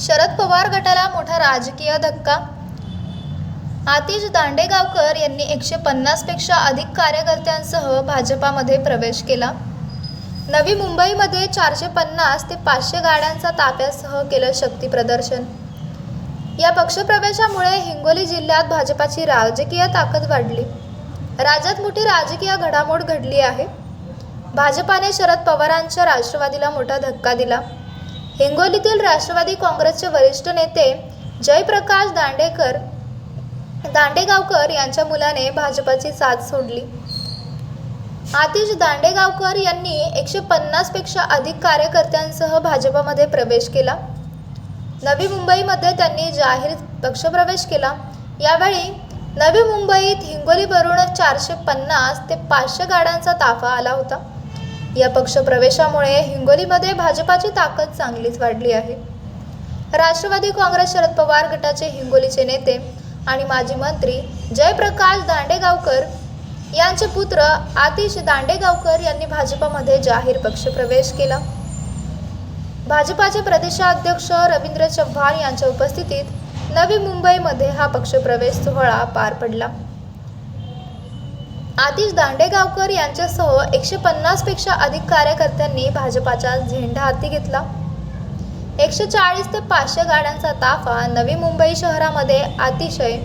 शरद पवार गटाला मोठा राजकीय धक्का। आतिश दांडेगावकर यांनी 150 पेक्षा अधिक कार्यकर्त्यांसह भाजपामध्ये प्रवेश केला। नवी मुंबईमध्ये 450 ते 500 गाड्यांचा ताफ्यासह केलं शक्ती प्रदर्शन। या पक्षप्रवेशामुळे हिंगोली जिल्ह्यात भाजपाची राजकीय ताकद वाढली। राज्यात मोठी राजकीय घडामोड घडली आहे। भाजपाने शरद पवारांच्या राष्ट्रवादीला मोठा धक्का दिला। हिंगोलीतील राष्ट्रवादी काँग्रेसचे वरिष्ठ नेते जयप्रकाश दांडेगावकर यांच्या मुलाने भाजपाची साथ सोडली। आतिश दांडेगावकर यांनी 150 पेक्षा अधिक कार्यकर्त्यांसह भाजपामध्ये प्रवेश केला। नवी मुंबईमध्ये त्यांनी जाहीर पक्षप्रवेश केला। यावेळी नवी मुंबईत हिंगोलीवरून 450 ते 500 गाड्यांचा ताफा आला होता। या पक्षप्रवेशामुळे हिंगोलीमध्ये भाजपाची ताकद चांगलीच वाढली आहे। राष्ट्रवादी काँग्रेस शरद पवार गटाचे हिंगोलीचे नेते आणि माजी मंत्री जयप्रकाश दांडेगावकर यांचे पुत्र आतिश दांडेगावकर यांनी भाजपामध्ये जाहीर पक्षप्रवेश केला। भाजपाचे प्रदेशाध्यक्ष रवींद्र चव्हाण यांच्या उपस्थितीत नवी मुंबईमध्ये हा पक्षप्रवेश सोहळा पार पडला। आतिश दांडेगावकर यांच्यासह 150 पेक्षा अधिक कार्यकर्त्यांनी भाजपाचा झेंडा हाती घेतला। 140 ते 500 गाड्यांचा ताफा नवी मुंबई शहरामध्ये अतिशय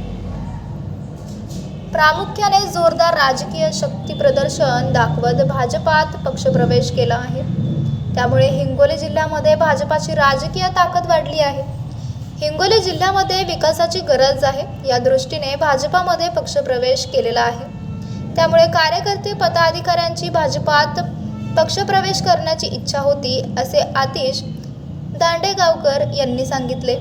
प्रामुख्याने जोरदार राजकीय शक्ती प्रदर्शन दाखवत भाजपात पक्षप्रवेश केला आहे। त्यामुळे हिंगोली जिल्ह्यामध्ये भाजपाची राजकीय ताकद वाढली आहे। हिंगोली जिल्ह्यामध्ये विकासाची गरज आहे, या दृष्टीने भाजपामध्ये पक्षप्रवेश केलेला आहे। त्यामुळे कार्यकर्ते पदाधिकाऱ्यांची भाजपात पक्षप्रवेश करण्याची इच्छा होती, असे आतिश दांडेगावकर यांनी सांगितले।